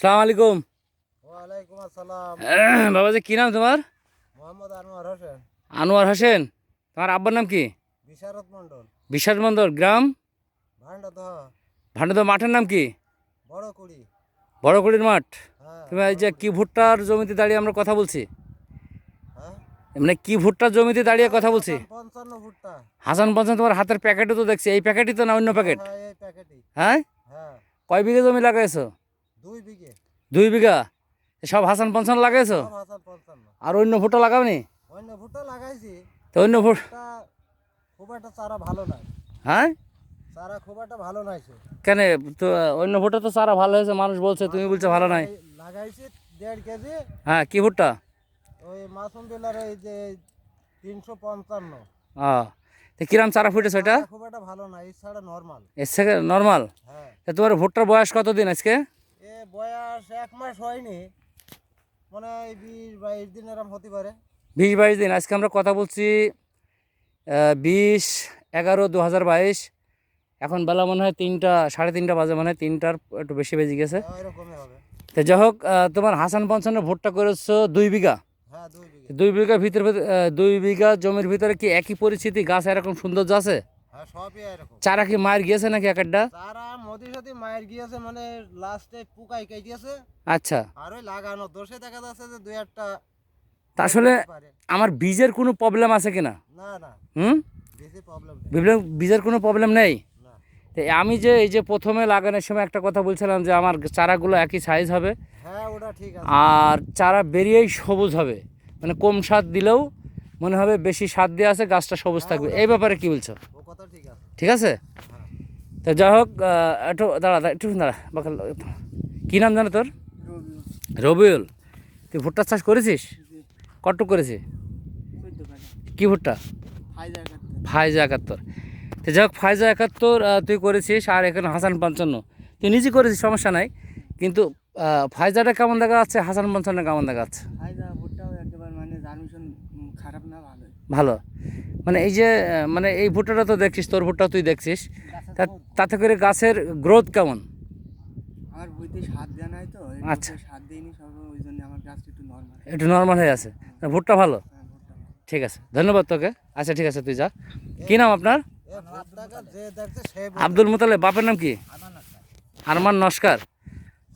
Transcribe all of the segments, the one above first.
সালাম আলাইকুম। ওয়ালাইকুম আসসালাম। বাবাজি কি নাম তোমার? মোহাম্মদ আনোয়ার হোসেন। আনোয়ার হোসেন। তোমার আব্বার নাম কি? বিশারত মন্ডল। বিশ্বাস মন্ডল। গ্রাম? ভান্ডাদহ। ভান্ডার। মাঠের নাম কি? বড় কুড়ি। বড়কুড়ির মাঠ। হ্যাঁ, তুমি এই বড় যে কুড়ি। কি ভুট্টার জমিতে দাঁড়িয়ে আমরা কথা বলছি, হ্যাঁ, মানে কি ভুট্টার জমিতে দাঁড়িয়ে কথা বলছি? হাসান 55 ভুট্টা। হাসান পঞ্চান। তোমার হাতের প্যাকেটও তো দেখছি, এই প্যাকেটই তো না অন্য হ্যাঁ প্যাকেট? হ্যাঁ, এই প্যাকেটই। হ্যাঁ। হ্যাঁ, কয় বিঘা জমি লাগাইছো? 2 বিঘে। 2 বিঘা। সব হাসান পঞ্চান লাগাইছো? সব হাসান 55। আর অন্য ভুট্টা লাগাওনি? অন্য ভুট্টা লাগাইছি। তো অন্য ভুট। ভুট্টা খুব একটা চারা ভালো নাই। হ্যাঁ। চারা খুব একটা ভালো নাইছে। কেন? তো অন্য ভুট্টা তো সারা ভালো হয়েছে, মানুষ বলছে, তুমি বলছো ভালো নাই। লাগাইছি 1.5 কেজি। হ্যাঁ, কি ভুট্টা? ওই মাসুম বিলার এই যে 355। তো কিরাম চারা ফুটেছে ওইটা? চারা খুব একটা ভালো না, এই ছাড়া নরমাল। এর থেকে নর্মাল। হ্যাঁ, তা তোমার ভুট্টার বয়স কতদিন আজকে? এ বয়স 1 মাস হয়নি, মনে হয় 20-22 দিন এরম হতে পারে। 20-22 দিন। আজকে আমরা কথা বলছি 20-11-2022। এখন বেলা মনে হয় 3টা, 3:30 বাজে, মনে হয় 3টার একটু বেশি বেজে গেছে। এরকমই হবে। তো যাই হোক, তোমার হাসান পঞ্চান্ন ভুট্টা করেছো 2 বিঘা। হ্যাঁ, 2 বিঘে। 2 বিঘা ভিতরে 2 বিঘা জমির ভিতরে কি একই পরিস্থিতি? গাছ এরকম সৌন্দর্য আছে? হ্যাঁ, সবই এরকম। চারা কি মায়ের গিয়েছে নাকি এক একটা? চারা মদি সাথে মায়ের গিয়েছে, মানে লাস্টে পুকাই কেটেছে। আচ্ছা। আর ওই লাগানো দোষে দেখা যাচ্ছে যে 2-1টা তা আসলে পারে। আমার বীজের কোনো প্রবলেম আছে কিনা? না না, হুম। বেশি প্রবলেম নেই। বীজের কোনো প্রবলেম নেই। না। তো আমি যে এই যে প্রথমে লাগানোর সময় একটা কথা বলছিলাম যে আমার চারাগুলো একই সাইজ হবে হ্যাঁ, ওটা ঠিক আছে। আর চারা বেরিয়েই সবুজ হবে, মানে কম সার দিলেও মনে হবে বেশি সার দিয়ে আছে, গাছটা সবুজ থাকবে। এই ব্যাপারে কি বলছো? ও কথা ঠিক আছে। ঠিক আছে। হ্যাঁ। তো যাই হোক, একটু দাঁড়া একটু দাঁড়া বাকাল। কী নাম জানো তোর? রবিউল। তুই ভুট্টার চাষ করেছিস? কটুক করেছি? কি ভুট্টা? ফাইজা 71। তো যাই হোক, ফাইজা 71 তুই করেছিস, আর এখানে হাসান 55 তুই নিজে করেছিস, সমস্যা নাই। কিন্তু ফাইজাটা কেমন দেখা যাচ্ছে, হাসান 55 কেমন দেখা যাচ্ছে? খারাপ না, ভালো। ভালো। মানে এই যে মানে এই ভুট্টাটা তো দেখছিস, তোর ভুট্টা তুই দেখছিস, তাতে করে গাছের গ্রোথ কেমন? আমার বইতে সার দেওয়া নাই তো, আচ্ছা, সার দিইনি সব, ওই জন্য আমার গাছটা একটু নরমাল। একটু নর্মাল হয়ে আছে। ভুট্টা ভালো। ঠিক আছে, ধন্যবাদ তোকে। আচ্ছা ঠিক আছে, তুই যা। কী নাম আপনার? আব্দুল মুতালেব। বাপের নাম কি? আরমান নস্কর।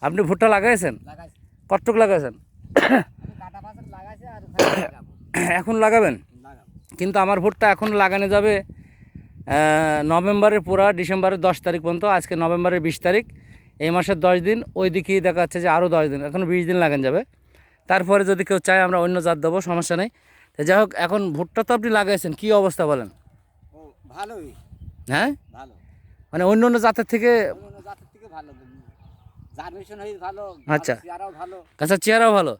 আপনি ভুট্টা লাগাইছেন? কতটুক লাগাইছেন? এখন লাগাবেন? কিন্তু আমার ভুট্টা এখন লাগানো যাবে নভেম্বরের পুরা ডিসেম্বরের 10 তারিখ পর্যন্ত। আজকে নভেম্বরের 20 তারিখ, এই মাসের 10 দিন, ওই দিকেই দেখা যাচ্ছে যে আরও 10 দিন, এখন 20 দিন লাগানো যাবে। তারপরে যদি কেউ চায় আমরা অন্য জাত দেবো, সমস্যা নেই। তো যাই হোক, এখন ভুট্টা তো আপনি লাগাইছেন, কী অবস্থা বলেন? ভালোই। হ্যাঁ, ভালো। মানে অন্য অন্য জাতের থেকে অন্য জাতের থেকে ভালো। জার্মিনেশন হয়ে ভালো। আচ্ছা, চেহারাও ভালো। গাছের চেহারাও ভালো।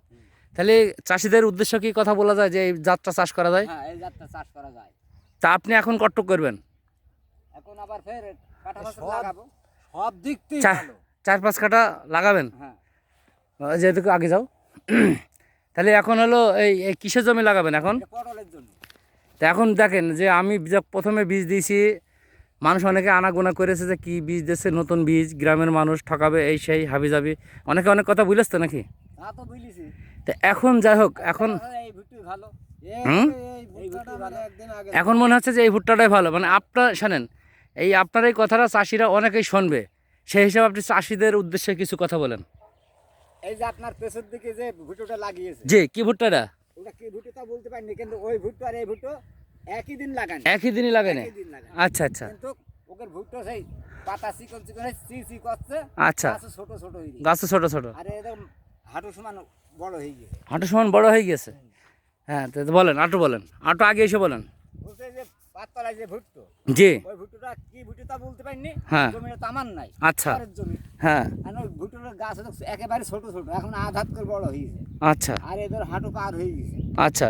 তাহলে চাষিদের উদ্দেশ্য কি কথা বলা যায় যে এই জাতটা চাষ করা যায়? হ্যাঁ, এই জাতটা চাষ করা যায়। তা আপনি এখন কটটুক করবেন? এখন আবার ফের কাটা বাছা লাগাবো। সব দিক থেকে ভালো। 4-5 কাঠা লাগাবেন? হ্যাঁ। যেহেতু আগে যাও। তাহলে এখন হলো এই কিসের জমি লাগাবেন এখন? পটলের জন্য। তা এখন দেখেন যে আমি প্রথমে বীজ দিয়েছি, মানুষ অনেকে আনাগোনা করেছে যে কি বীজ দিচ্ছে, নতুন বীজ, গ্রামের মানুষ ঠকাবে, এই সেই হাবি যাবি, অনেকে অনেক কথা বুঝলেছ তো নাকি? তা তো বুঝলিছি। তো এখন যাই হোক, এখন এই ভুট্টি ভালো। হুম, এই ভুট্টি ভালো। একদিন আগে এখন মনে হচ্ছে যে এই ভুট্টাটাই ভালো। মানে আপনার শোনেন, এই আপনার এই কথাটা চাষিরা অনেকেই শুনবে, সেই হিসাবে আপনি চাষিদের উদ্দেশ্যে কিছু কথা বলেন। এই যে আপনার পেছনের দিকে যে ভুট্টোটা লাগিয়েছে, জি, কি ভুট্টাটা? ওটা কি ভুট্টো তা বলতে পারিনি, কিন্তু ওই ভুট্টো আর এই ভুট্টো একই দিন লাগানো। একই দিনই লাগানে? একই দিন লাগানো। আচ্ছা আচ্ছা। কিন্তু ওকে ভুট্টো সেই পাতা চিকন চিকন চি করছে। আচ্ছা, গাছ ছোট ছোট হয়ে গেছে। গাছ ছোট ছোট, আর একদম হাঁটু সমান বড় হয়ে গেছে। হাঁটু সমান বড় হয়ে গেছে। হ্যাঁ, তো বলেন, আটু বলেন, আটু আগে এসে বলেন। বলছে যে পাততলায় যে ভুট্টো, জি, ওই ভুট্টোটা কি ভুট্টো তা বলতে পারিনি। হ্যাঁ, জমিটা তো আমার নাই, আচ্ছা, পরের জমি। হ্যাঁ, আর ওই ভুট্টোর গাছ হলো একেবারে ছোট ছোট, এখন আধ হাত করে বড় হয়ে গেছে। আচ্ছা আর এদের হাঁটু পার হয়ে গেছে। আচ্ছা।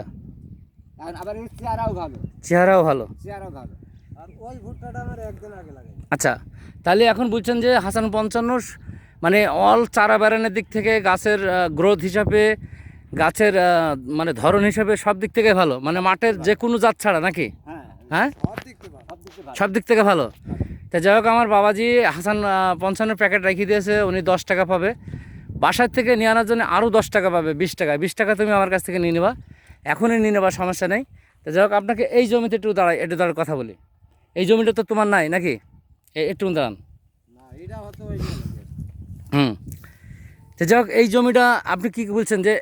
আর আবার এর চেহারাও ভালো। চেহারাও ভালো। চেহারাও ভালো। আর ওই ভুট্টাটা আমার একদিন আগে লাগাই। আচ্ছা, তাহলে এখন বলছেন যে হাসান 55 মানে অল চারা বেড়ানোর দিক থেকে, গাছের গ্রোথ হিসাবে, গাছের মানে ধরন হিসাবে সব দিক থেকে ভালো, মানে মাঠের যে কোনো জাত ছাড়া নাকি? হ্যাঁ, হ্যাঁ, সব দিক থেকে ভালো। সব দিক থেকে ভালো। সব দিক থেকে ভালো। তা যাই হোক, আমার বাবাজি হাসান 55 প্যাকেট রেখে দিয়েছে, উনি 10 টাকা পাবে। বাসার থেকে নিয়ে আনার জন্য আরও 10 টাকা পাবে, 20 টাকা তুমি আমার কাছ থেকে নিয়ে নেবা, এখনই নিয়ে নেবা, সমস্যা নেই। তো যাই হোক, আপনাকে এই জমিতে একটু দাঁড়ায় কথা বলি। এই জমিটা তো তোমার নাই নাকি? একটু দাঁড়ান। না এটা হয়তো ওই হুম। তো যাই হোক, এই জমিটা আপনি কী বলছেন যে,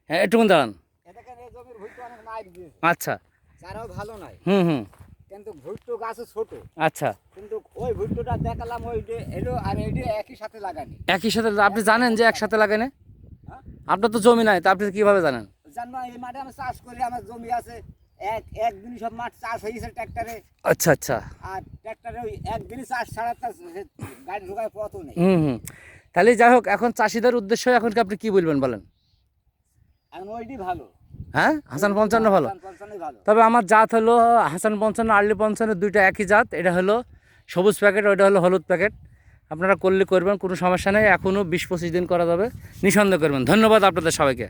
হ্যাঁ একটু দাঁড়ান। এটাকে এই জমির ভুট্টো অনেক মাইট দিয়েছে, আচ্ছা। চারাও ভালো নাই, হুম। কিন্তু ভুট্টো গাছও ছোট। আচ্ছা। কিন্তু ওই ভুট্টোটা দেখালাম ওই যে এলো আর এইটা একই সাথে লাগানি। একই সাথে আপনি জানেন যে একসাথে লাগে না? হ্যাঁ? আপনার তো জমি নাই, তা আপনি কীভাবে জানেন? জানো এই মাঠে আমি চাষ করি, আমার জমি আছে, একদিনই সব মাঠ চাষ হয়ে গেছে ট্র্যাক্টরে। আচ্ছা। আর ট্র্যাক্টরে ওই একদিনই চাষ ছাড়া তার গাড়ি ঢোকার পথও নেই। হুম। তাহলে যাই হোক, এখন চাষিদের উদ্দেশ্য এখন কি আপনি কী বলবেন বলেন? এখন ওইটি ভালো। হ্যাঁ, হাসান 55 ভালো। 55 ভালো। তবে আমার জাত হলো হাসান 55, আর্লি 55, দুইটা একই জাত। এটা হলো সবুজ প্যাকেট, ওইটা হলো হলুদ প্যাকেট। আপনারা করলে করবেন, কোনো সমস্যা নেই, এখনও 20-25 দিন করা যাবে, নিঃসন্দেহ করবেন। ধন্যবাদ আপনাদের সবাইকে।